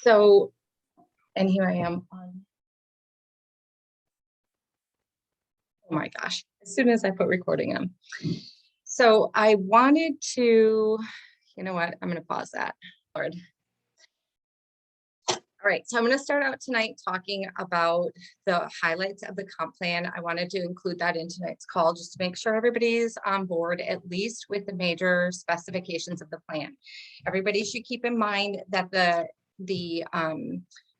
So, and here I am on, oh my gosh, as soon as I put recording on. So I wanted to, you know what, I'm going to pause that, Lord. All right, so I'm going to start out tonight talking about the highlights of the comp plan. I wanted to include that in tonight's call just to make sure everybody's on board, at least with the major specifications of the plan. Everybody should keep in mind that the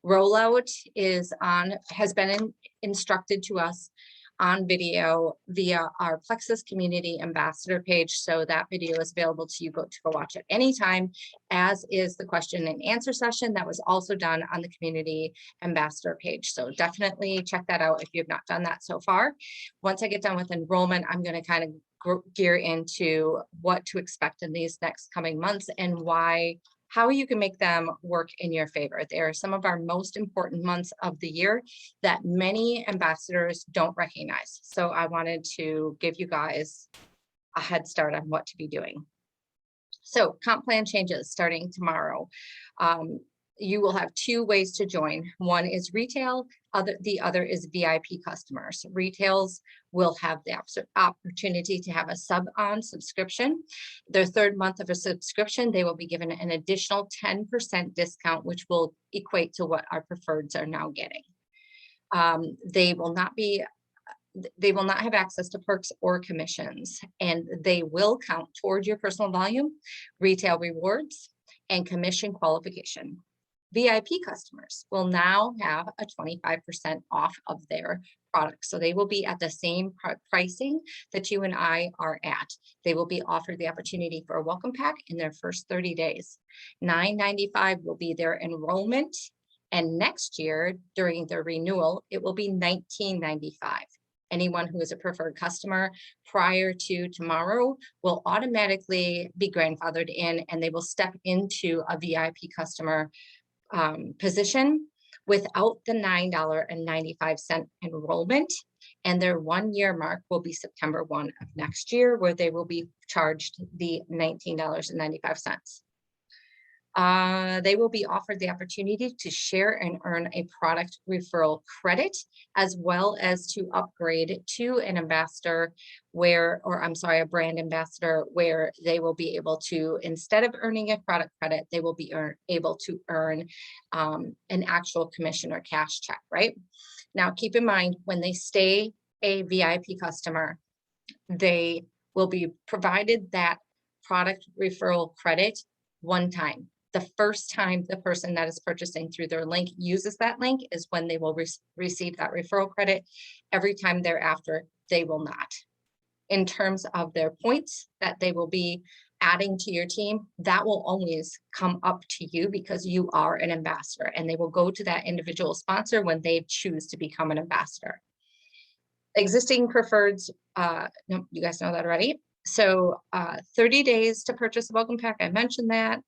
rollout has been instructed to us on video via our Plexus Community Ambassador page. So that video is available to you to go watch at any time, as is the question and answer session that was also done on the Community Ambassador page. So definitely check that out if you have not done that so far. Once I get done with enrollment, I'm going to kind of gear into what to expect in these next coming months and how you can make them work in your favor. They are some of our most important months of the year that many ambassadors don't recognize. So I wanted to give you guys a head start on what to be doing. So comp plan changes starting tomorrow. You will have two ways to join. One is retail, the other is VIP customers. Retails will have the opportunity to have a sub-on subscription. Their third month of a subscription, they will be given an additional 10% discount, which will equate to what our preferreds are now getting. They will not have access to perks or commissions, and they will count toward your personal volume, retail rewards, and commission qualification. VIP customers will now have a 25% off of their products. So they will be at the same pricing that you and I are at. They will be offered the opportunity for a welcome pack in their first 30 days. $9.95 will be their enrollment. And next year, during their renewal, it will be $19.95. Anyone who is a preferred customer prior to tomorrow will automatically be grandfathered in, and they will step into a VIP customer position without the $9.95 enrollment, and their 1 year mark will be September 1 of next year, where they will be charged the $19.95. They will be offered the opportunity to share and earn a product referral credit, as well as to upgrade to an ambassador a brand ambassador, where they will be able to, instead of earning a product credit, they will be able to earn an actual commission or cash check, right? Now, keep in mind, when they stay a VIP customer, they will be provided that product referral credit one time. The first time the person that is purchasing through their link uses that link is when they will receive that referral credit. Every time thereafter, they will not. In terms of their points that they will be adding to your team, that will always come up to you because you are an ambassador, and they will go to that individual sponsor when they choose to become an ambassador. Existing preferreds, no, you guys know that already. So 30 days to purchase a welcome pack, I mentioned that.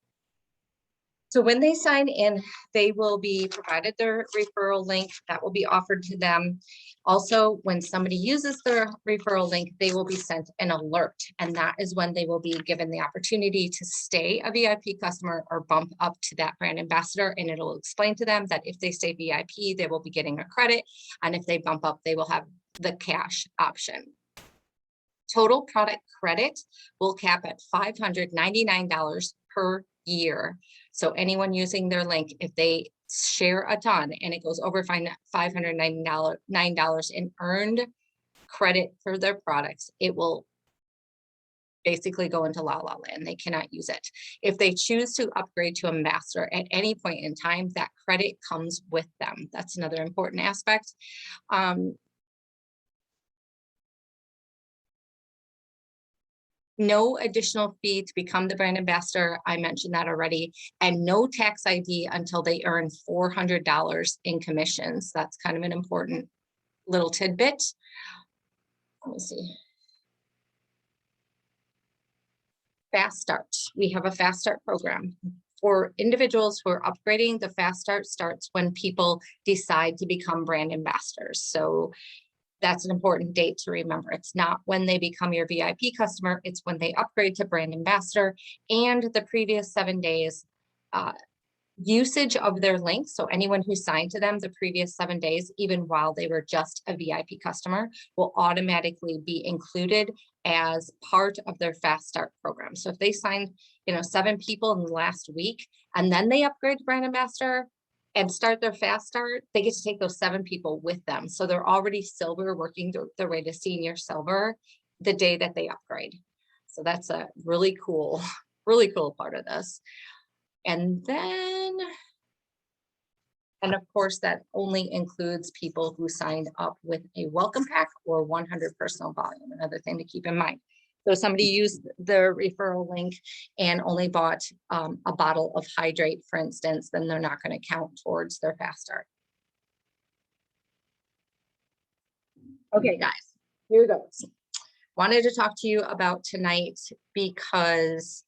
So when they sign in, they will be provided their referral link that will be offered to them. Also, when somebody uses their referral link, they will be sent an alert, and that is when they will be given the opportunity to stay a VIP customer or bump up to that brand ambassador, and it'll explain to them that if they stay VIP, they will be getting a credit, and if they bump up, they will have the cash option. Total product credit will cap at $599 per year. So anyone using their link, if they share a ton and it goes over $599 in earned credit for their products, it will basically go into la la land. They cannot use it. If they choose to upgrade to ambassador at any point in time, that credit comes with them. That's another important aspect. No additional fee to become the brand ambassador. I mentioned that already. And no tax ID until they earn $400 in commissions. That's kind of an important little tidbit. Let me see. Fast Start. We have a Fast Start program. For individuals who are upgrading, the Fast Start starts when people decide to become brand ambassadors. So that's an important date to remember. It's not when they become your VIP customer, it's when they upgrade to brand ambassador, and the previous 7 days usage of their links. So anyone who signed to them the previous 7 days, even while they were just a VIP customer, will automatically be included as part of their fast start program. So if they signed, 7 people in the last week, and then they upgrade to brand ambassador and start their fast start, they get to take those 7 people with them. So they're already silver, working their way to senior silver the day that they upgrade. So that's a really cool, really cool part of this. And then, and of course, that only includes people who signed up with a welcome pack or 100 personal volume, another thing to keep in mind. So if somebody used the referral link and only bought a bottle of hydrate, for instance, then they're not going to count towards their fast start. Okay, guys, here goes. Wanted to talk to you about tonight because,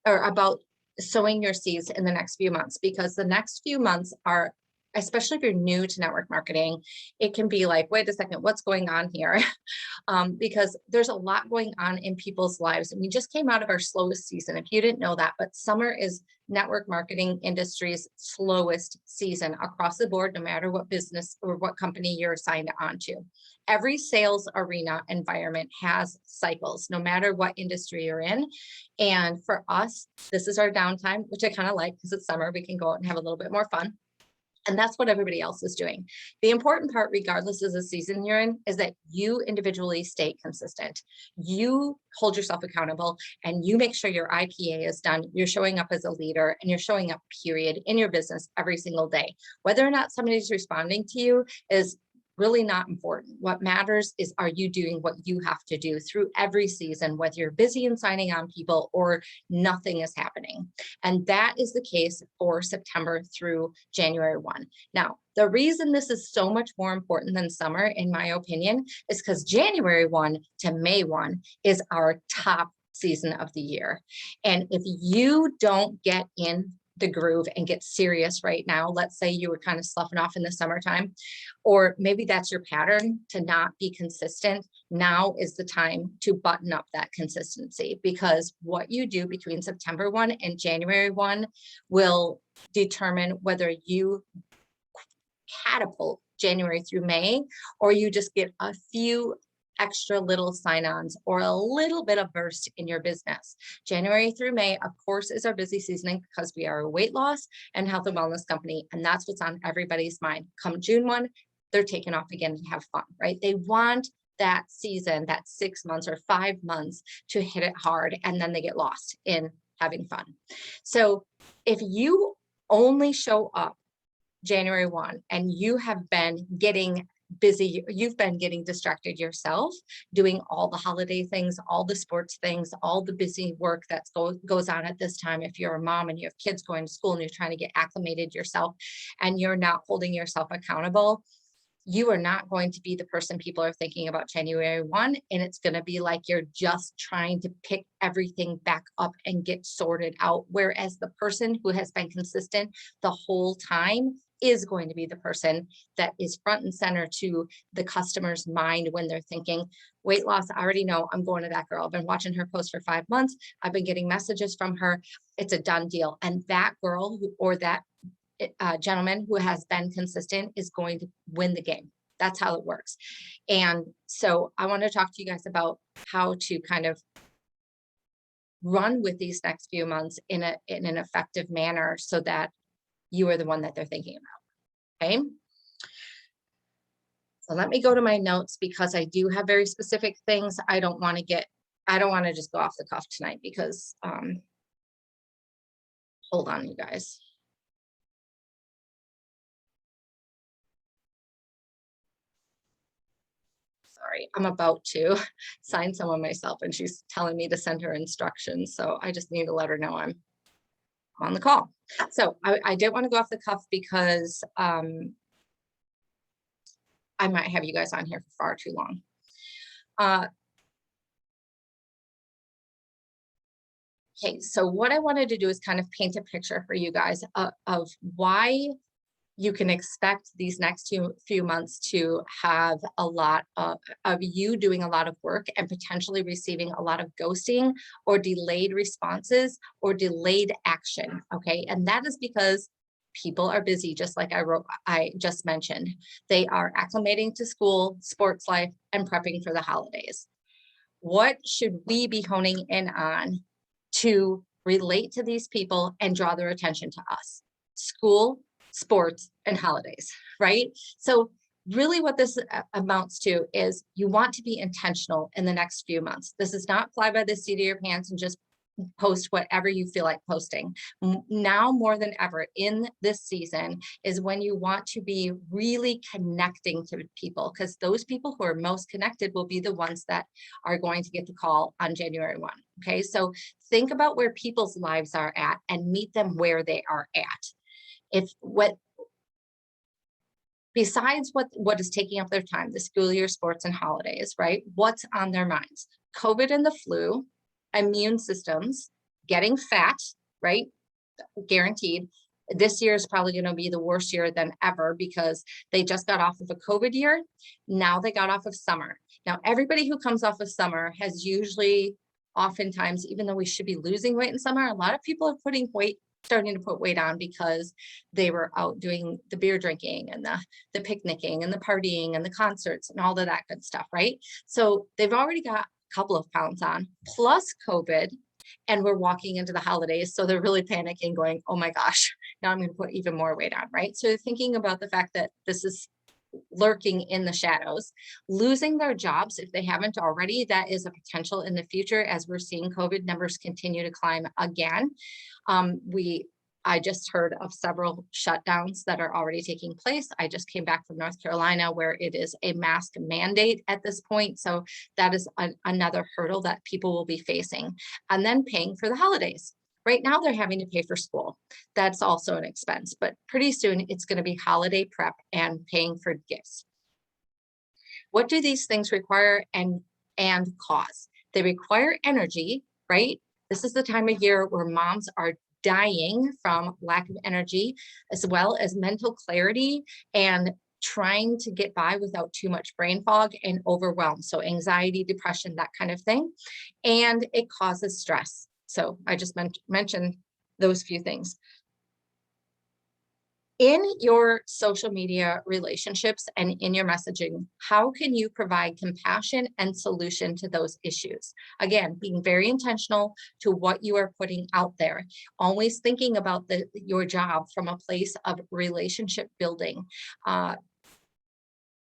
or about sowing your seeds in the next few months, because the next few months are, especially if you're new to network marketing, it can be like, wait a second, what's going on here? Because there's a lot going on in people's lives. And we just came out of our slowest season, if you didn't know that, but summer is network marketing industry's slowest season across the board, no matter what business or what company you're assigned onto. Every sales arena environment has cycles, no matter what industry you're in. And for us, this is our downtime, which I kind of like because it's summer. We can go out and have a little bit more fun. And that's what everybody else is doing. The important part, regardless of the season you're in, is that you individually stay consistent. You hold yourself accountable and you make sure your IPA is done. You're showing up as a leader and you're showing up, period, in your business every single day. Whether or not somebody's responding to you is really not important. What matters is, are you doing what you have to do through every season, whether you're busy and signing on people or nothing is happening. And that is the case for September through January 1. Now, the reason this is so much more important than summer, in my opinion, is because January 1 to May 1 is our top season of the year. And if you don't get in the groove and get serious right now, let's say you were kind of sloughing off in the summertime, or maybe that's your pattern to not be consistent, now is the time to button up that consistency, because what you do between September 1 and January 1 will determine whether you catapult January through May, or you just get a few extra little sign-ons or a little bit of burst in your business. January through May, of course, is our busy season because we are a weight loss and health and wellness company. And that's what's on everybody's mind. Come June 1, they're taking off again and have fun, right? They want that season, that 6 months or 5 months to hit it hard, and then they get lost in having fun. So if you only show up January 1 and you have been getting busy, you've been getting distracted yourself, doing all the holiday things, all the sports things, all the busy work that goes on at this time. If you're a mom and you have kids going to school and you're trying to get acclimated yourself and you're not holding yourself accountable, you are not going to be the person people are thinking about January 1. And it's going to be like you're just trying to pick everything back up and get sorted out. Whereas the person who has been consistent the whole time is going to be the person that is front and center to the customer's mind when they're thinking weight loss. I already know I'm going to that girl. I've been watching her post for 5 months. I've been getting messages from her. It's a done deal. And that girl or that gentleman who has been consistent is going to win the game. That's how it works. And so I want to talk to you guys about how to kind of run with these next few months in an effective manner so that you are the one that they're thinking about. Okay. So let me go to my notes because I do have very specific things. I don't want to just go off the cuff tonight because, hold on, you guys. Sorry, I'm about to sign someone myself and she's telling me to send her instructions. So I just need to let her know I'm on the call. So I didn't want to go off the cuff because I might have you guys on here for far too long. Okay, so what I wanted to do is kind of paint a picture for you guys of why You can expect these next few months to have a lot of you doing a lot of work and potentially receiving a lot of ghosting or delayed responses or delayed action. Okay. And that is because people are busy, just like I just mentioned. They are acclimating to school, sports life, and prepping for the holidays. What should we be honing in on to relate to these people and draw their attention to us? School, sports, and holidays, right? So really what this amounts to is you want to be intentional in the next few months. This is not fly by the seat of your pants and just post whatever you feel like posting. Now more than ever in this season is when you want to be really connecting to people, because those people who are most connected will be the ones that are going to get the call on January 1. Okay, so think about where people's lives are at and meet them where they are at. If what besides what is taking up their time, the school year, sports, and holidays, right? What's on their minds? COVID and the flu, immune systems, getting fat, right? Guaranteed. This year is probably going to be the worst year than ever because they just got off of a COVID year. Now they got off of summer. Now, everybody who comes off of summer has usually, oftentimes, even though we should be losing weight in summer, a lot of people are starting to put weight on because they were out doing the beer drinking and the picnicking and the partying and the concerts and all of that good stuff, right? So they've already got a couple of pounds on, plus COVID, and we're walking into the holidays. So they're really panicking, going, oh my gosh, now I'm going to put even more weight on, right? So thinking about the fact that this is lurking in the shadows, losing their jobs if they haven't already, that is a potential in the future as we're seeing COVID numbers continue to climb again. I just heard of several shutdowns that are already taking place. I just came back from North Carolina where it is a mask mandate at this point. So that is another hurdle that people will be facing. And then paying for the holidays. Right now they're having to pay for school. That's also an expense, but pretty soon it's going to be holiday prep and paying for gifts. What do these things require and cause? They require energy, right? This is the time of year where moms are dying from lack of energy, as well as mental clarity and trying to get by without too much brain fog and overwhelm. So anxiety, depression, that kind of thing. And it causes stress. So I just mentioned those few things. In your social media relationships and in your messaging, how can you provide compassion and solution to those issues? Again, being very intentional to what you are putting out there, always thinking about your job from a place of relationship building. And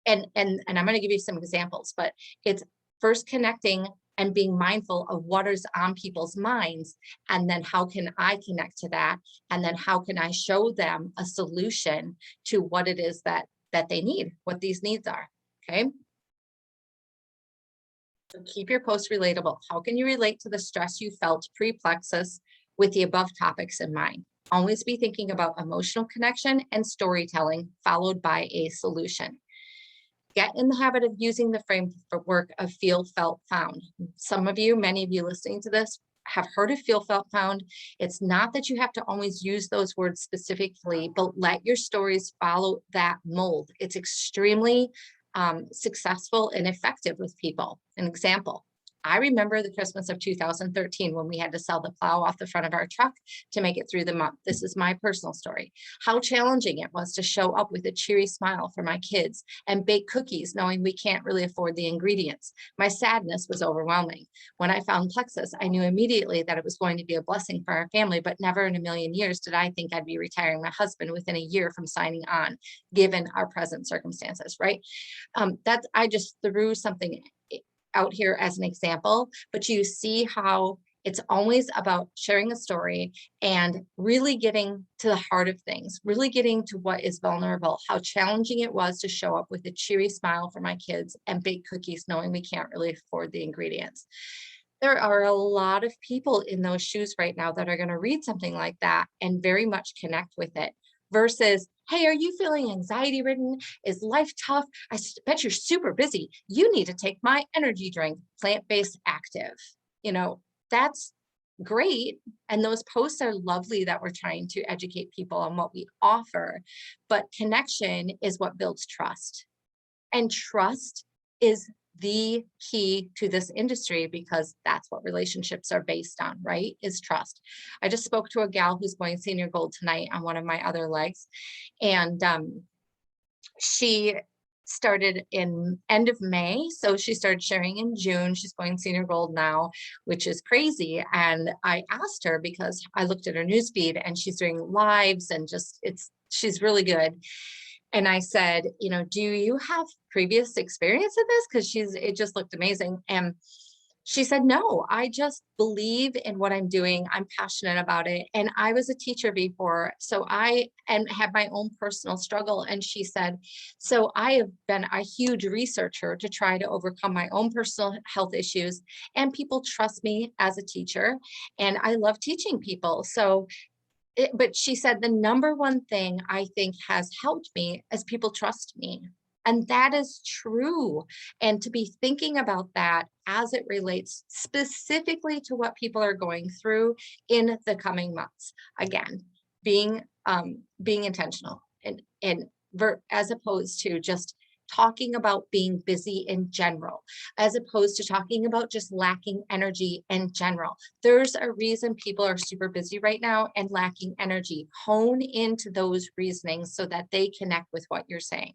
I'm going to give you some examples, but it's first connecting and being mindful of what is on people's minds, and then how can I connect to that, and then how can I show them a solution to what it is that they need, what these needs are. Okay, so keep your post relatable. How can you relate to the stress you felt pre-plexus with the above topics in mind? Always be thinking about emotional connection and storytelling, followed by a solution. Get in the habit of using the framework of feel, felt, found. Some of you, many of you listening to this, have heard of feel, felt, found. It's not that you have to always use those words specifically, but let your stories follow that mold. It's extremely successful and effective with people. An example. I remember the Christmas of 2013 when we had to sell the plow off the front of our truck to make it through the month. This is my personal story. How challenging it was to show up with a cheery smile for my kids and bake cookies, knowing we can't really afford the ingredients. My sadness was overwhelming. When I found Plexus, I knew immediately that it was going to be a blessing for our family, but never in a million years did I think I'd be retiring my husband within a year from signing on, given our present circumstances, right? I just threw something out here as an example, but you see how it's always about sharing a story and really getting to the heart of things, really getting to what is vulnerable, how challenging it was to show up with a cheery smile for my kids and bake cookies, knowing we can't really afford the ingredients. There are a lot of people in those shoes right now that are going to read something like that and very much connect with it versus, hey, are you feeling anxiety ridden? Is life tough? I bet you're super busy. You need to take my energy drink, plant-based active. You know, that's great. And those posts are lovely that we're trying to educate people on what we offer. But connection is what builds trust. And trust is the key to this industry because that's what relationships are based on, right? Is trust. I just spoke to a gal who's going senior gold tonight on one of my other legs. And she started in end of May. So she started sharing in June. She's going senior gold now, which is crazy. And I asked her because I looked at her newsfeed and she's doing lives and just she's really good. And I said, do you have previous experience of this? Because it just looked amazing. And she said, no, I just believe in what I'm doing. I'm passionate about it. And I was a teacher before. So I had my own personal struggle. And she said, so I have been a huge researcher to try to overcome my own personal health issues. And people trust me as a teacher. And I love teaching people. So but she said, the number one thing I think has helped me is people trust me. And that is true. And to be thinking about that as it relates specifically to what people are going through in the coming months. Again, being intentional as opposed to just talking about being busy in general, as opposed to talking about just lacking energy in general. There's a reason people are super busy right now and lacking energy. Hone into those reasonings so that they connect with what you're saying.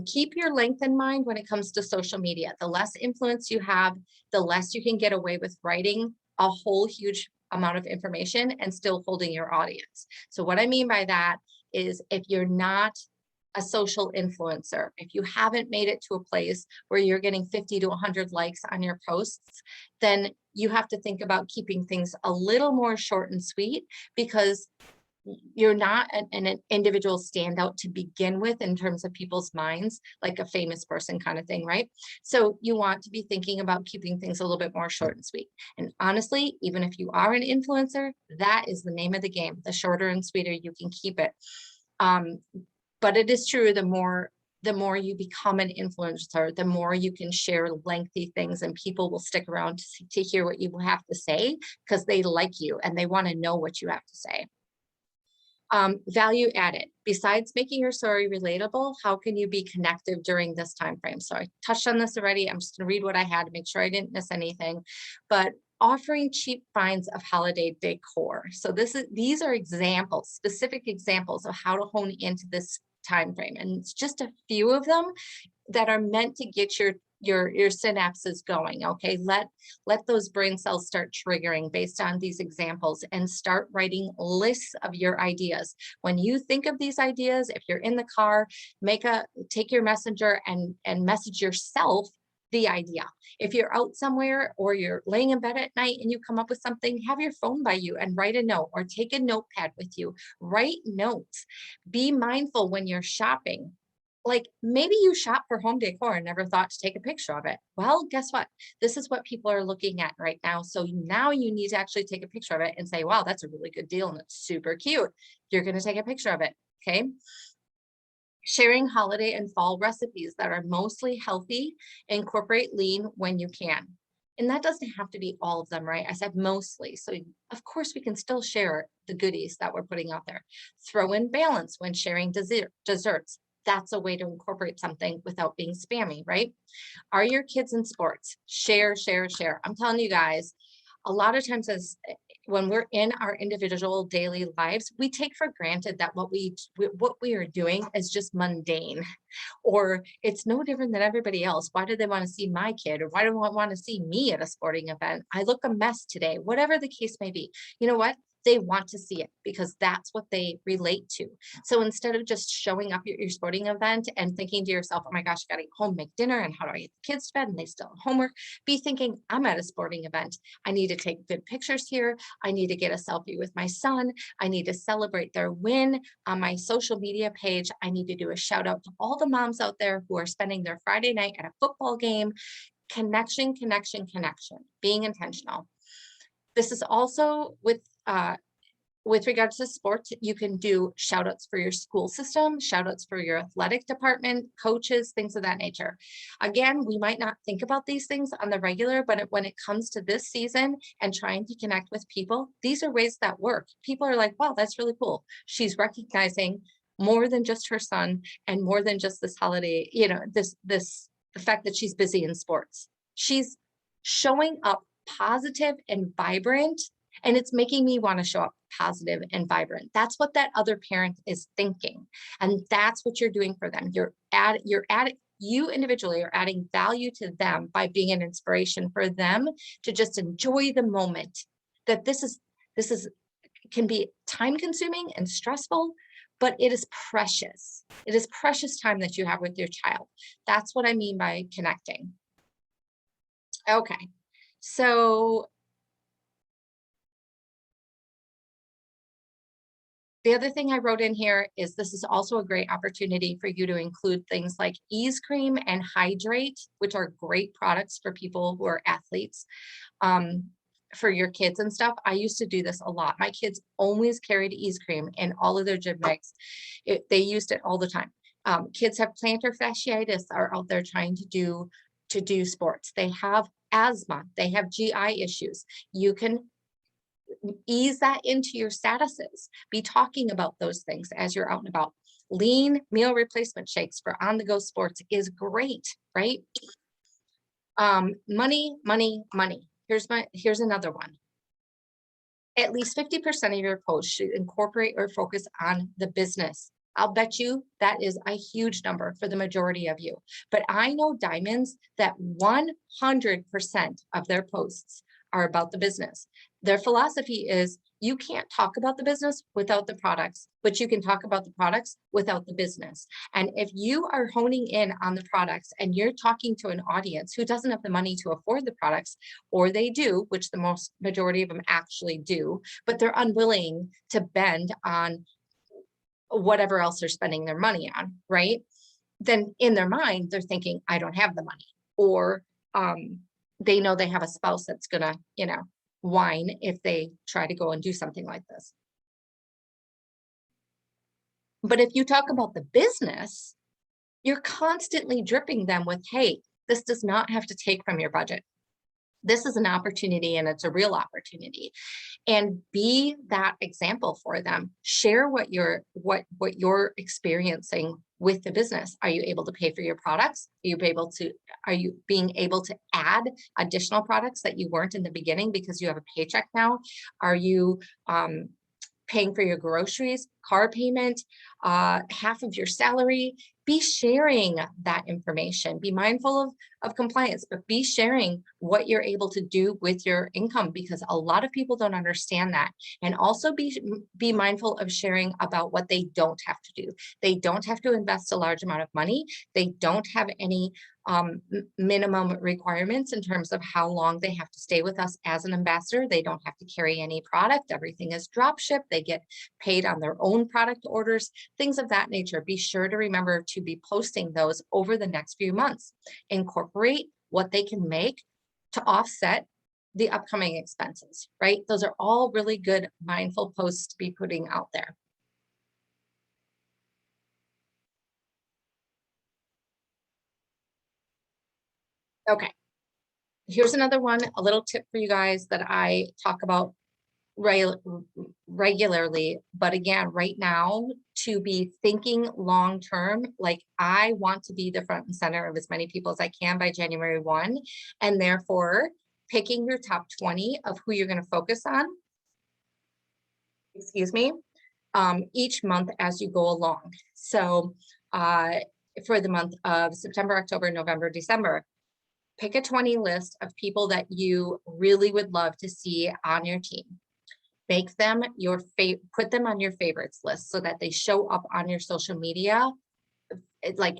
Keep your length in mind when it comes to social media. The less influence you have, the less you can get away with writing a whole huge amount of information and still holding your audience. So what I mean by that is if you're not a social influencer, if you haven't made it to a place where you're getting 50 to 100 likes on your posts, then you have to think about keeping things a little more short and sweet because you're not an individual standout to begin with in terms of people's minds, like a famous person kind of thing, right? So you want to be thinking about keeping things a little bit more short and sweet. And honestly, even if you are an influencer, that is the name of the game. The shorter and sweeter you can keep it. But it is true, the more you become an influencer, the more you can share lengthy things and people will stick around to hear what you have to say because they like you and they want to know what you have to say. Value added. Besides making your story relatable, how can you be connective during this time frame? So I touched on this already. I'm just going to read what I had to make sure I didn't miss anything. But offering cheap finds of holiday decor. So these are examples, specific examples of how to hone into this time frame. And it's just a few of them that are meant to get your synapses going. Okay, let those brain cells start triggering based on these examples and start writing lists of your ideas. When you think of these ideas, if you're in the car, take your messenger and message yourself the idea. If you're out somewhere or you're laying in bed at night and you come up with something, have your phone by you and write a note or take a notepad with you. Write notes. Be mindful when you're shopping. Like maybe you shop for home decor and never thought to take a picture of it. Well, guess what? This is what people are looking at right now. So now you need to actually take a picture of it and say, wow, that's a really good deal and it's super cute. You're going to take a picture of it. Okay. Sharing holiday and fall recipes that are mostly healthy, incorporate lean when you can. And that doesn't have to be all of them, right? I said mostly. So of course we can still share the goodies that we're putting out there. Throw in balance when sharing desserts. That's a way to incorporate something without being spammy, right? Are your kids in sports? Share, share, share. I'm telling you guys, a lot of times when we're in our individual daily lives, we take for granted that what we are doing is just mundane, or it's no different than everybody else. Why do they want to see my kid? Or why do they want to see me at a sporting event? I look a mess today, whatever the case may be. You know what? They want to see it because that's what they relate to. So instead of just showing up at your sporting event and thinking to yourself, oh my gosh, I got to get home, make dinner, and how do I get the kids to bed? And they still have homework. Be thinking, I'm at a sporting event. I need to take good pictures here. I need to get a selfie with my son. I need to celebrate their win on my social media page. I need to do a shout out to all the moms out there who are spending their Friday night at a football game. Connection, connection, connection, being intentional. This is also with with regards to sports, you can do shout outs for your school system, shout outs for your athletic department, coaches, things of that nature. Again, we might not think about these things on the regular, but when it comes to this season and trying to connect with people, these are ways that work. People are like, wow, that's really cool. She's recognizing more than just her son and more than just this holiday, the fact that she's busy in sports. She's showing up positive and vibrant, and it's making me want to show up positive and vibrant. That's what that other parent is thinking. And that's what you're doing for them. You individually are adding value to them by being an inspiration for them to just enjoy the moment. That this is can be time consuming and stressful, but it is precious. It is precious time that you have with your child. That's what I mean by connecting. Okay. So the other thing I wrote in here is this is also a great opportunity for you to include things like Ease Cream and Hydrate, which are great products for people who are athletes, for your kids and stuff. I used to do this a lot. My kids always carried Ease Cream in all of their gym bags. They used it all the time. Kids have plantar fasciitis, are out there trying to do sports. They have asthma. They have GI issues. You can ease that into your statuses. Be talking about those things as you're out and about. Lean meal replacement shakes for on-the-go sports is great, right? Money, money, money. Here's another one. At least 50% of your posts should incorporate or focus on the business. I'll bet you that is a huge number for the majority of you. But I know diamonds that 100% of their posts are about the business. Their philosophy is you can't talk about the business without the products, but you can talk about the products without the business. And if you are honing in on the products and you're talking to an audience who doesn't have the money to afford the products, or they do, which the majority of them actually do, but they're unwilling to bend on whatever else they're spending their money on, right? Then in their mind, they're thinking, I don't have the money. Or they know they have a spouse that's gonna, whine if they try to go and do something like this. But if you talk about the business, you're constantly dripping them with, hey, this does not have to take from your budget. This is an opportunity, and it's a real opportunity. And be that example for them. Share what you're experiencing with the business. Are you able to pay for your products? Are you being able to add additional products that you weren't in the beginning because you have a paycheck now? Are you paying for your groceries, car payment, half of your salary? Be sharing that information. Be mindful of compliance, but be sharing what you're able to do with your income, because a lot of people don't understand that. And also be mindful of sharing about what they don't have to do. They don't have to invest a large amount of money. They don't have any minimum requirements in terms of how long they have to stay with us as an ambassador. They don't have to carry any product. Everything is drop shipped. They get paid on their own product orders, things of that nature. Be sure to remember to be posting those over the next few months. Incorporate what they can make to offset the upcoming expenses, right? Those are all really good mindful posts to be putting out there. Okay, here's another one, a little tip for you guys that I talk about regularly, but again, right now, to be thinking long term, like I want to be the front and center of as many people as I can by January 1, and therefore picking your top 20 of who you're going to focus on, each month as you go along. So for the month of September, October, November, December, pick a 20 list of people that you really would love to see on your team. Make them put them on your favorites list so that they show up on your social media. Like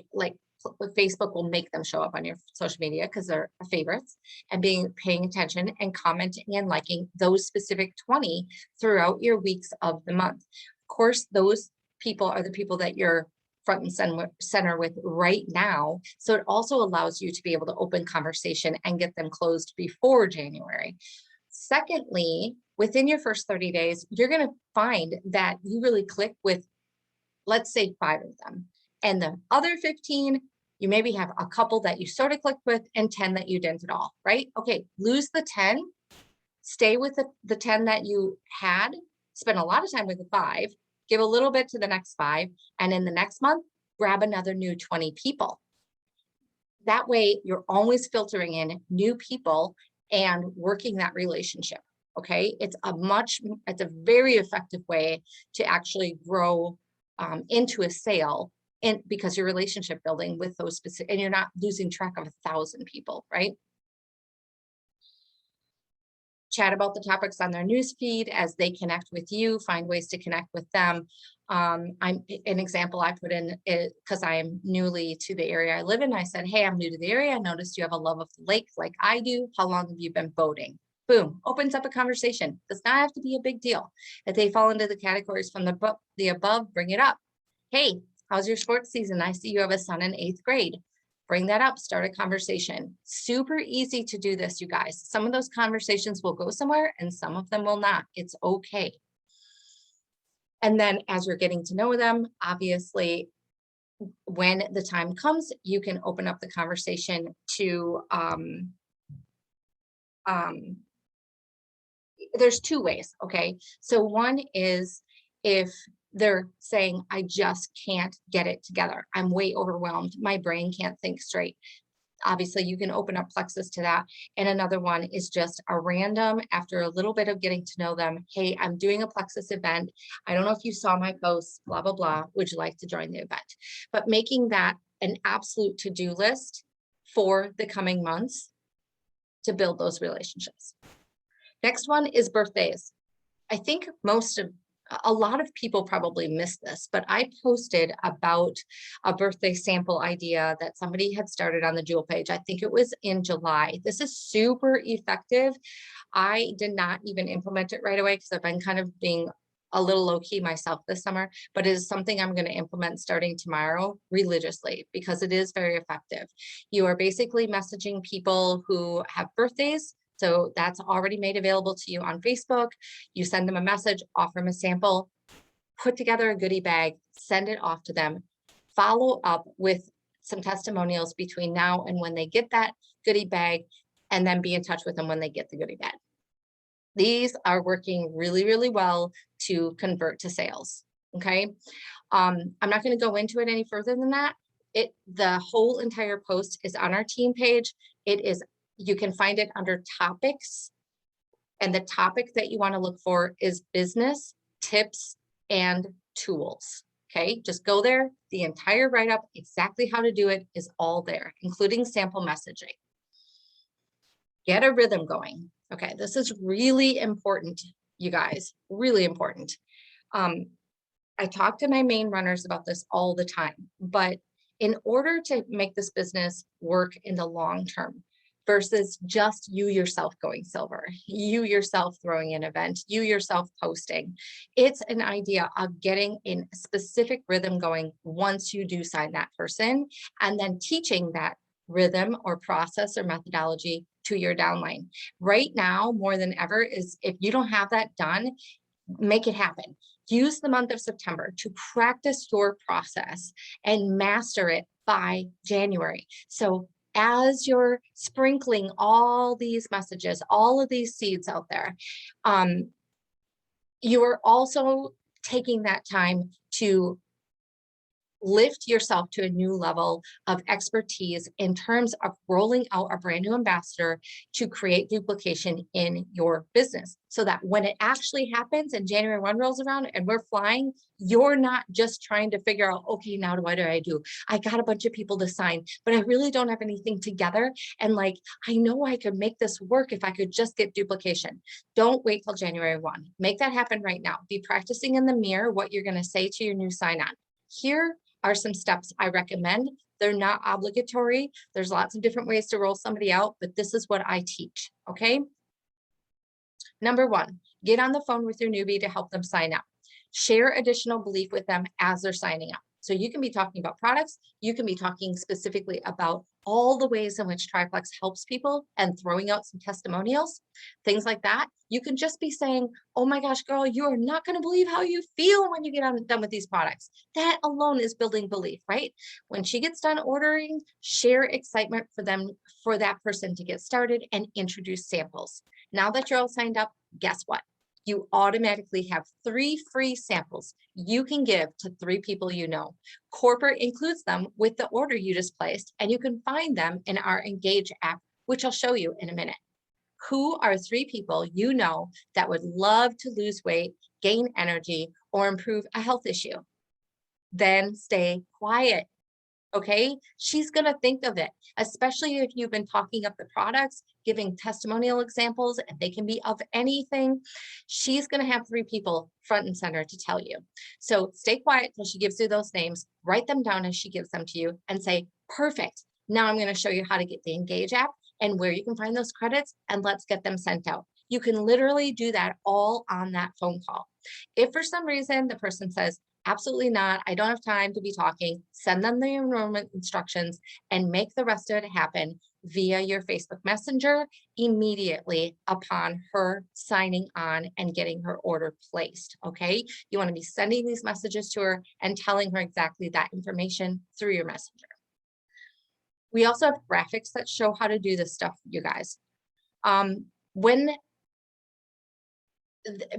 Facebook will make them show up on your social media because they're favorites, and paying attention and commenting and liking those specific 20 throughout your weeks of the month. Of course, those people are the people that you're front and center with right now. So it also allows you to be able to open conversation and get them closed before January. Secondly, within your first 30 days, you're going to find that you really click with, let's say, 5 of them. And the other 15, you maybe have a couple that you sort of clicked with and 10 that you didn't at all, right? Okay, lose the 10, stay with the 10 that you had, spend a lot of time with the 5, give a little bit to the next 5, and in the next month, grab another new 20 people. That way, you're always filtering in new people and working that relationship. Okay, it's a very effective way to actually grow into a sale, and because you're relationship building with those specific, and you're not losing track of 1,000 people, right? Chat about the topics on their news feed as they connect with you, find ways to connect with them. I'm an example I put in because I'm newly to the area I live in. I said, hey, I'm new to the area. I noticed you have a love of the lake like I do. How long have you been boating? Boom, opens up a conversation. Does not have to be a big deal. If they fall into the categories from the above, bring it up. Hey, how's your sports season? I see you have a son in 8th grade. Bring that up, start a conversation. Super easy to do this, you guys. Some of those conversations will go somewhere and some of them will not. It's okay. And then as you're getting to know them, obviously, when the time comes, you can open up the conversation to, there's 2 ways, okay? So one is if they're saying, I just can't get it together. I'm way overwhelmed. My brain can't think straight. Obviously, you can open up Plexus to that. And another one is just a random, after a little bit of getting to know them, hey, I'm doing a Plexus event. I don't know if you saw my post, blah, blah, blah. Would you like to join the event? But making that an absolute to-do list for the coming months to build those relationships. Next one is birthdays. I think a lot of people probably missed this, but I posted about a birthday sample idea that somebody had started on the Jewel page. I think it was in July. This is super effective. I did not even implement it right away because I've been kind of being a little low key myself this summer, but it is something I'm going to implement starting tomorrow religiously because it is very effective. You are basically messaging people who have birthdays. So that's already made available to you on Facebook. You send them a message, offer them a sample, put together a goodie bag, send it off to them, follow up with some testimonials between now and when they get that goodie bag, and then be in touch with them when they get the goodie bag. These are working really, really well to convert to sales. Okay. I'm not going to go into it any further than that. The whole entire post is on our team page. You can find it under topics, and the topic that you want to look for is business tips and tools. Okay, just go there. The entire write-up, exactly how to do it, is all there, including sample messaging. Get a rhythm going. Okay, this is really important, you guys, really important. I talk to my main runners about this all the time, but in order to make this business work in the long term, versus just you yourself going silver, you yourself throwing an event, you yourself posting. It's an idea of getting in a specific rhythm going once you do sign that person, and then teaching that rhythm or process or methodology to your downline. Right now, more than ever, is if you don't have that done, make it happen. Use the month of September to practice your process and master it by January. So as you're sprinkling all these messages, all of these seeds out there, you are also taking that time to lift yourself to a new level of expertise in terms of rolling out a brand new ambassador to create duplication in your business, so that when it actually happens and January 1 rolls around and we're flying, you're not just trying to figure out, okay, now what do I do? I got a bunch of people to sign, but I really don't have anything together. And like, I know I could make this work if I could just get duplication. Don't wait till January 1. Make that happen right now. Be practicing in the mirror what you're going to say to your new sign on. Here are some steps I recommend. They're not obligatory. There's lots of different ways to roll somebody out, but this is what I teach, okay? Number 1, get on the phone with your newbie to help them sign up. Share additional belief with them as they're signing up. So you can be talking about products, you can be talking specifically about all the ways in which Triplex helps people and throwing out some testimonials, things like that. You can just be saying, oh my gosh, girl, you are not going to believe how you feel when you get done with these products. That alone is building belief, right? When she gets done ordering, share excitement for them, for that person to get started and introduce samples. Now that you're all signed up, guess what? You automatically have 3 free samples you can give to 3 people you know. Corporate includes them with the order you just placed, and you can find them in our Engage app, which I'll show you in a minute. Who are 3 people you know that would love to lose weight, gain energy, or improve a health issue? Then stay quiet. Okay, she's going to think of it, especially if you've been talking up the products, giving testimonial examples, and they can be of anything. She's going to have 3 people front and center to tell you. So stay quiet till she gives you those names, write them down as she gives them to you, and say, perfect. Now I'm going to show you how to get the Engage app and where you can find those credits, and let's get them sent out. You can literally do that all on that phone call. If for some reason the person says, absolutely not, I don't have time to be talking, send them the enrollment instructions and make the rest of it happen via your Facebook Messenger immediately upon her signing on and getting her order placed, okay? You wanna be sending these messages to her and telling her exactly that information through your messenger. We also have graphics that show how to do this stuff, you guys. When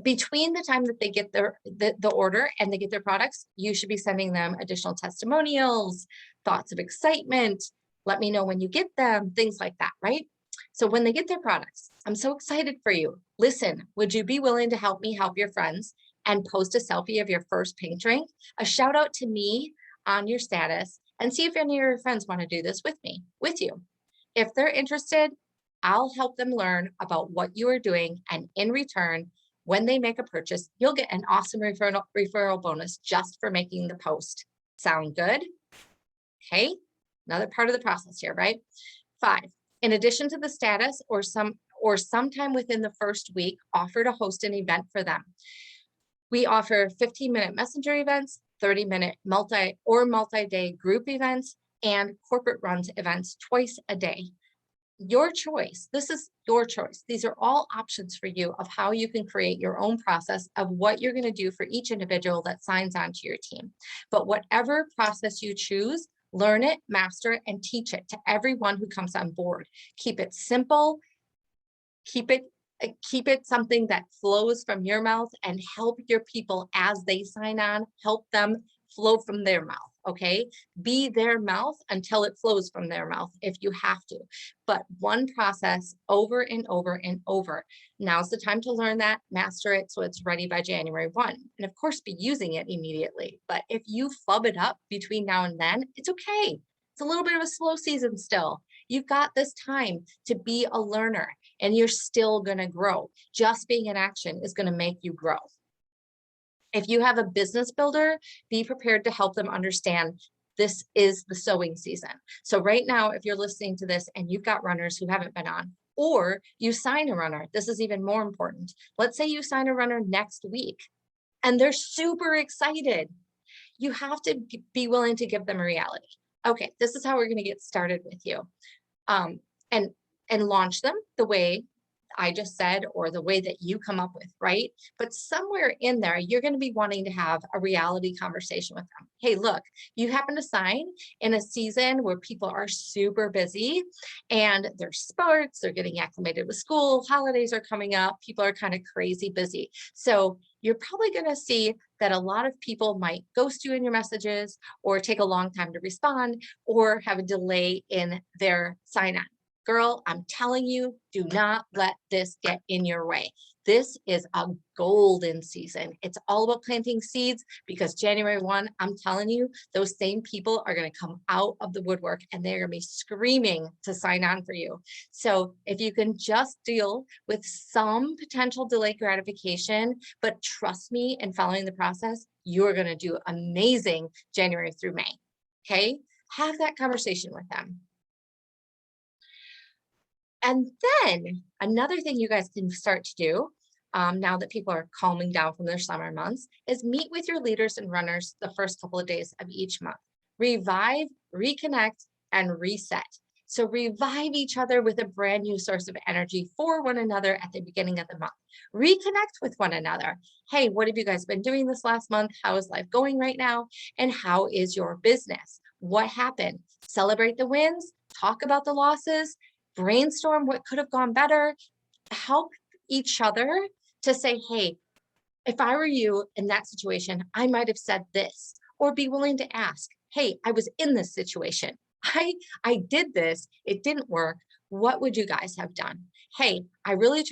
between the time that they get the order and they get their products, you should be sending them additional testimonials, thoughts of excitement, let me know when you get them, things like that, right? So when they get their products, I'm so excited for you. Listen, would you be willing to help me help your friends and post a selfie of your first pink drink? A shout out to me on your status and see if any of your friends want to do this with me, with you. If they're interested, I'll help them learn about what you are doing, and in return, when they make a purchase, you'll get an awesome referral bonus just for making the post. Sound good? Okay, another part of the process here, right? 5, in addition to the status or sometime within the first week, offer to host an event for them. We offer 15-minute messenger events, 30-minute multi-day group events, and corporate runs events twice a day. Your choice. This is your choice. These are all options for you of how you can create your own process of what you're going to do for each individual that signs on to your team. But whatever process you choose, learn it, master it, and teach it to everyone who comes on board. Keep it simple. Keep it something that flows from your mouth, and help your people as they sign on, help them flow from their mouth, okay? Be their mouth until it flows from their mouth if you have to, but one process over and over and over. Now's the time to learn that, master it so it's ready by January 1. And of course, be using it immediately. But if you flub it up between now and then, it's okay. It's a little bit of a slow season still. You've got this time to be a learner, and you're still going to grow. Just being in action is going to make you grow. If you have a business builder, be prepared to help them understand this is the sowing season. So right now, if you're listening to this and you've got runners who haven't been on, or you sign a runner, this is even more important. Let's say you sign a runner next week and they're super excited. You have to be willing to give them a reality. Okay, this is how we're going to get started with you. And launch them the way I just said, or the way that you come up with, right? But somewhere in there, you're going to be wanting to have a reality conversation with them. Hey, look, you happen to sign in a season where people are super busy and there's sports, they're getting acclimated with school, holidays are coming up, people are kind of crazy busy. So you're probably going to see that a lot of people might ghost you in your messages, or take a long time to respond, or have a delay in their sign on. Girl, I'm telling you, do not let this get in your way. This is a golden season. It's all about planting seeds, because January 1, I'm telling you, those same people are going to come out of the woodwork and they're going to be screaming to sign on for you. So if you can just deal with some potential delayed gratification, but trust me in following the process, you're going to do amazing January through May. Okay? Have that conversation with them. And then another thing you guys can start to do, now that people are calming down from their summer months, is meet with your leaders and runners the first couple of days of each month. Revive, reconnect, and reset. So revive each other with a brand new source of energy for one another at the beginning of the month. Reconnect with one another. Hey, what have you guys been doing this last month? How is life going right now? And how is your business? What happened? Celebrate the wins, talk about the losses, brainstorm what could have gone better, help each other to say, hey, if I were you in that situation, I might have said this, or be willing to ask, hey, I was in this situation. I did this, it didn't work. What would you guys have done? Hey, I really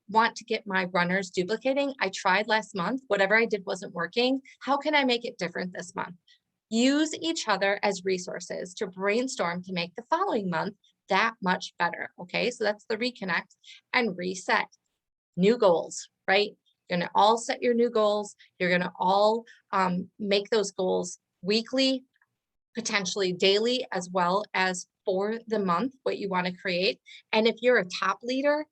want to get my runners duplicating. I tried last month, whatever I did wasn't working. How can I make it different this month? Use each other as resources to brainstorm to make the following month that much better. Okay, so that's the reconnect and reset. New goals, right? You're going to all set your new goals. You're going to all make those goals weekly, potentially daily, as well as for the month, what you want to create. And if you're a top leader,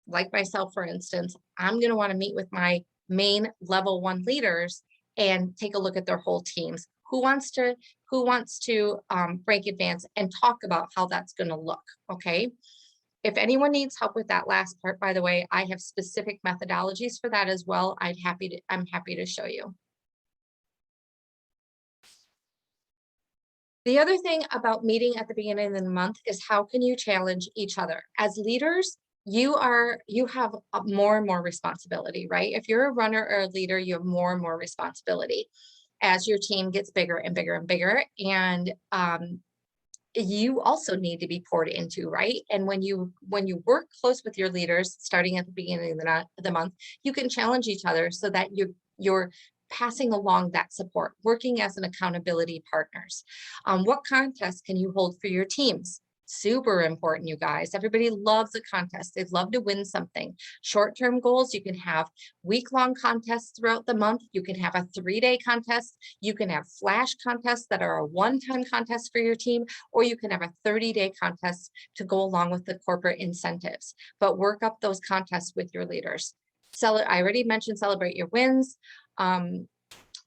like myself, for instance, I'm going to want to meet with my main level 1 leaders and take a look at their whole teams. Who wants to break advance and talk about how that's going to look? Okay. If anyone needs help with that last part, by the way, I have specific methodologies for that as well. I'm happy to show you. The other thing about meeting at the beginning of the month is how can you challenge each other? As leaders, you have more and more responsibility, right? If you're a runner or a leader, you have more and more responsibility as your team gets bigger and bigger and bigger. And you also need to be poured into, right? And when you work close with your leaders, starting at the beginning of the month, you can challenge each other so that you're passing along that support, working as an accountability partners. What contests can you hold for your teams? Super important, you guys. Everybody loves a contest. They'd love to win something. Short-term goals, you can have week-long contests throughout the month. You can have a 3-day contest. You can have flash contests that are a one-time contest for your team, or you can have a 30-day contest to go along with the corporate incentives. But work up those contests with your leaders. I already mentioned celebrate your wins.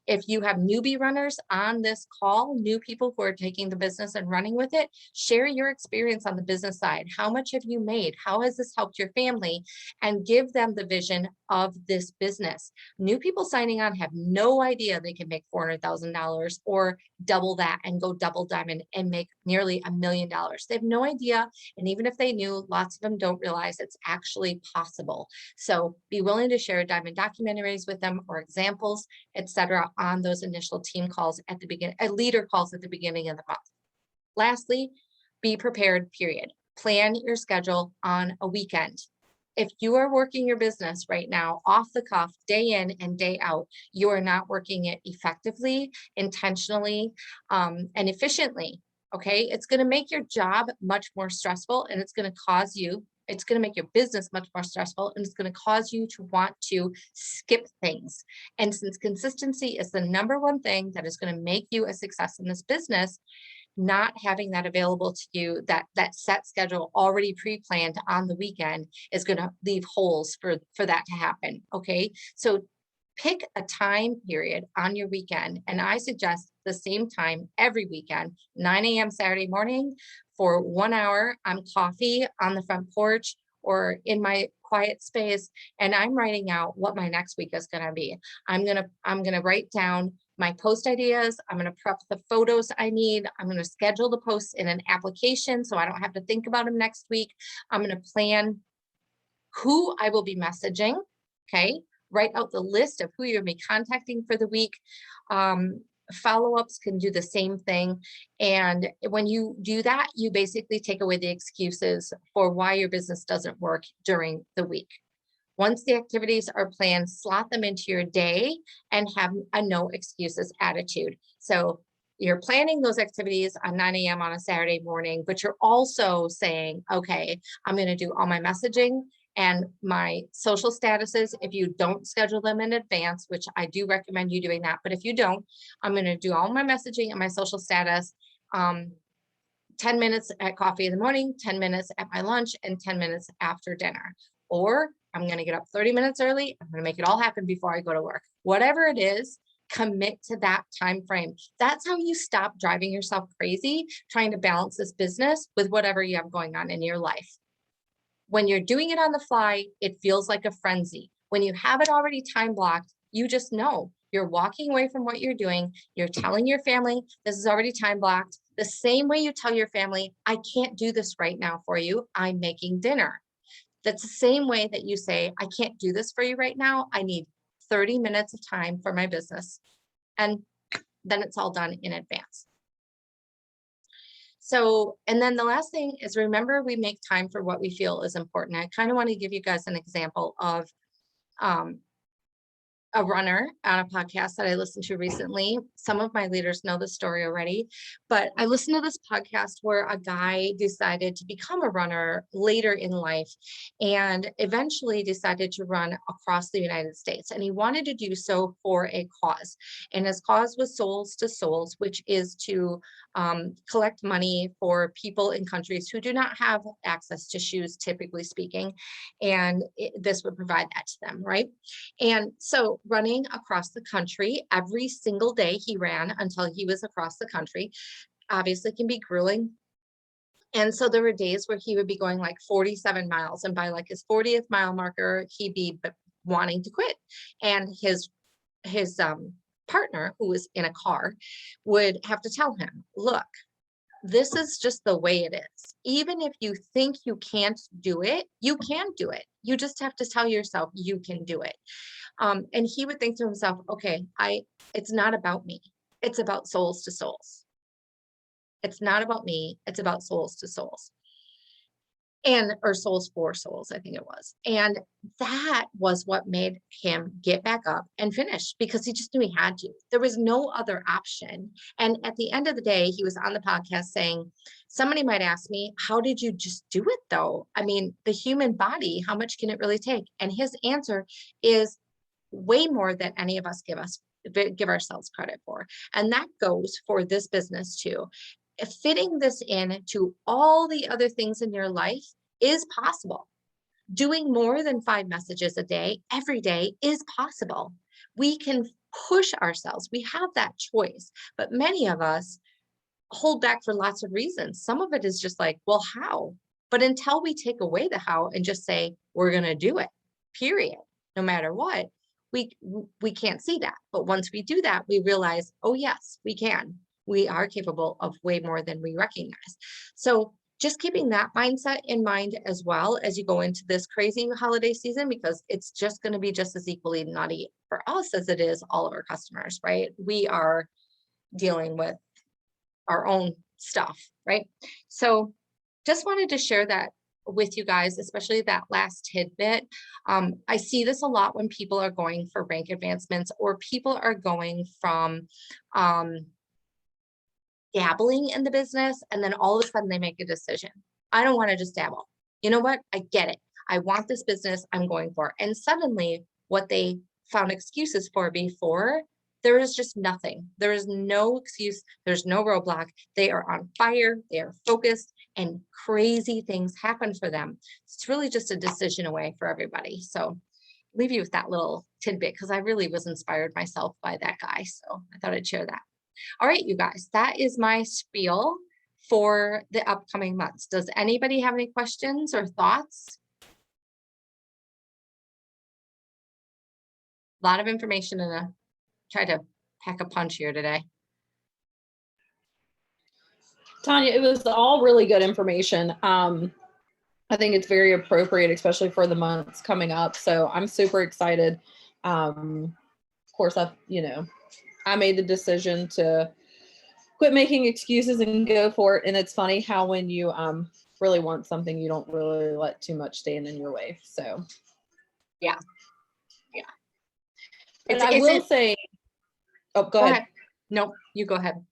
If you have newbie runners on this call, new people who are taking the business and running with it, share your experience on the business side. How much have you made? How has this helped your family? And give them the vision of this business. New people signing on have no idea they can make $400,000 or double that and go double diamond and make nearly $1 million. They have no idea. And even if they knew, lots of them don't realize it's actually possible. So be willing to share diamond documentaries with them or examples, etc., on those initial team calls at the beginning, leader calls at the beginning of the month. Lastly, be prepared, period. Plan your schedule on a weekend. If you are working your business right now off the cuff, day in and day out, you are not working it effectively, intentionally, and efficiently. Okay, it's going to make your job much more stressful, and it's going to make your business much more stressful, and it's going to cause you to want to skip things. And since consistency is the number one thing that is going to make you a success in this business, not having that available to you, that set schedule already pre-planned on the weekend, is going to leave holes for that to happen. Okay, so pick a time period on your weekend, and I suggest the same time every weekend, 9 a.m. Saturday morning, for 1 hour on coffee on the front porch or in my quiet space, and I'm writing out what my next week is going to be. I'm gonna write down my post ideas. I'm going to prep the photos I need. I'm going to schedule the posts in an application so I don't have to think about them next week. I'm going to plan who I will be messaging. Okay, write out the list of who you'll be contacting for the week. Follow-ups can do the same thing. And when you do that, you basically take away the excuses for why your business doesn't work during the week. Once the activities are planned, slot them into your day and have a no excuses attitude. So you're planning those activities on 9 a.m. on a Saturday morning, but you're also saying, okay, I'm going to do all my messaging and my social statuses. If you don't schedule them in advance, which I do recommend you doing that, but if you don't, I'm going to do all my messaging and my social status, 10 minutes at coffee in the morning, 10 minutes at my lunch, and 10 minutes after dinner. Or I'm going to get up 30 minutes early. I'm going to make it all happen before I go to work. Whatever it is, commit to that time frame. That's how you stop driving yourself crazy trying to balance this business with whatever you have going on in your life. When you're doing it on the fly, it feels like a frenzy. When you have it already time blocked, you just know you're walking away from what you're doing. You're telling your family, this is already time blocked. The same way you tell your family, I can't do this right now for you. I'm making dinner. That's the same way that you say, I can't do this for you right now. I need 30 minutes of time for my business. And then it's all done in advance. So, and then the last thing is, remember, we make time for what we feel is important. I kind of want to give you guys an example of a runner on a podcast that I listened to recently. Some of my leaders know the story already, but I listened to this podcast where a guy decided to become a runner later in life and eventually decided to run across the United States. And he wanted to do so for a cause. And his cause was Souls to Souls, which is to collect money for people in countries who do not have access to shoes, typically speaking. And this would provide that to them, right? And so running across the country every single day he ran until he was across the country, obviously can be grueling. And so there were days where he would be going like 47 miles. And by like his 40th mile marker, he'd be wanting to quit. And his partner, who was in a car, would have to tell him, look, this is just the way it is. Even if you think you can't do it, you can do it. You just have to tell yourself you can do it. And he would think to himself, okay, it's not about me. It's about souls to souls. It's not about me. It's about souls to souls. Or souls for souls, I think it was. And that was what made him get back up and finish, because he just knew he had to. There was no other option. And at the end of the day, he was on the podcast saying, somebody might ask me, how did you just do it though? I mean, the human body, how much can it really take? And his answer is way more than any of us give ourselves credit for. And that goes for this business too. Fitting this in to all the other things in your life is possible. Doing more than 5 messages a day, every day, is possible. We can push ourselves. We have that choice, but many of us hold back for lots of reasons. Some of it is just like, well, how? But until we take away the how and just say, we're going to do it, period, no matter what, we can't see that. But once we do that, we realize, oh yes, we can. We are capable of way more than we recognize. So just keeping that mindset in mind as well as you go into this crazy holiday season, because it's just going to be just as equally nutty for us as it is all of our customers, right? We are dealing with our own stuff, right? So just wanted to share that with you guys, especially that last tidbit. I see this a lot when people are going for rank advancements, or people are going from dabbling in the business, and then all of a sudden they make a decision. I don't want to just dabble. You know what? I get it. I want this business. I'm going for it. And suddenly what they found excuses for before, there is just nothing. There is no excuse. There's no roadblock. They are on fire. They are focused, and crazy things happen for them. It's really just a decision away for everybody. So leave you with that little tidbit, because I really was inspired myself by that guy. So I thought I'd share that. All right, you guys, that is my spiel for the upcoming months. Does anybody have any questions or thoughts? A lot of information, and try to pack a punch here today. Tanya, it was all really good information. I think it's very appropriate, especially for the months coming up. So I'm super excited. Of course, I made the decision to quit making excuses and go for it. And it's funny how when you really want something, you don't really let too much stand in your way. So yeah. But I will say, oh, go ahead. No, you go ahead.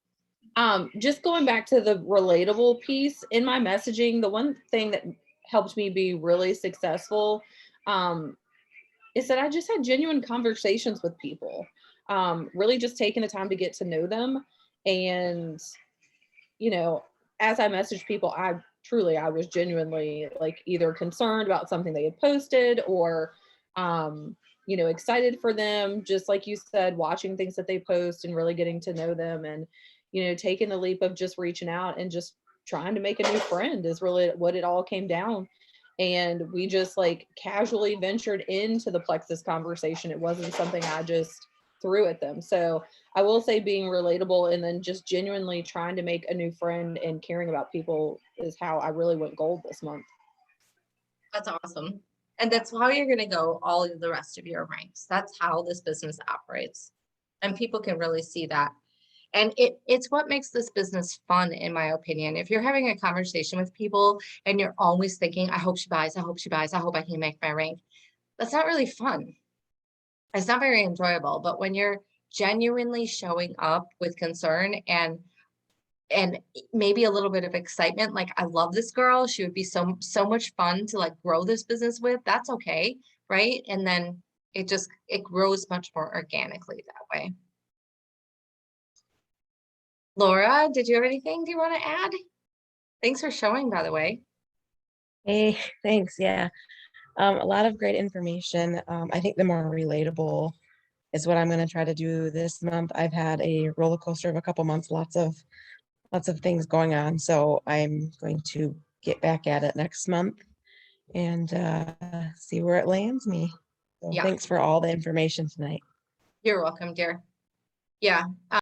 Just going back to the relatable piece in my messaging, the one thing that helped me be really successful is that I just had genuine conversations with people, really just taking the time to get to know them. And, as I message people, I truly, I was genuinely like either concerned about something they had posted or, excited for them. Just like you said, watching things that they post and really getting to know them and, taking the leap of just reaching out and just trying to make a new friend is really what it all came down. And we just like casually ventured into the Plexus conversation. It wasn't something I just threw at them. So I will say being relatable and then just genuinely trying to make a new friend and caring about people is how I really went gold this month. That's awesome. And that's how you're going to go all of the rest of your ranks. That's how this business operates. And people can really see that. And it's what makes this business fun, in my opinion. If you're having a conversation with people and you're always thinking, I hope she buys, I hope she buys, I hope I can make my rank, that's not really fun. It's not very enjoyable. But when you're genuinely showing up with concern and maybe a little bit of excitement, like, I love this girl, she would be so much fun to like grow this business with, that's okay, right? And then it grows much more organically that way. Laura, did you have anything you want to add? Thanks for showing, by the way. Hey, thanks. Yeah. A lot of great information. I think the more relatable is what I'm going to try to do this month. I've had a roller coaster of a couple months, lots of things going on. So I'm going to get back at it next month and see where it lands me. So Yeah, thanks for all the information tonight. you're welcome, dear. Yeah.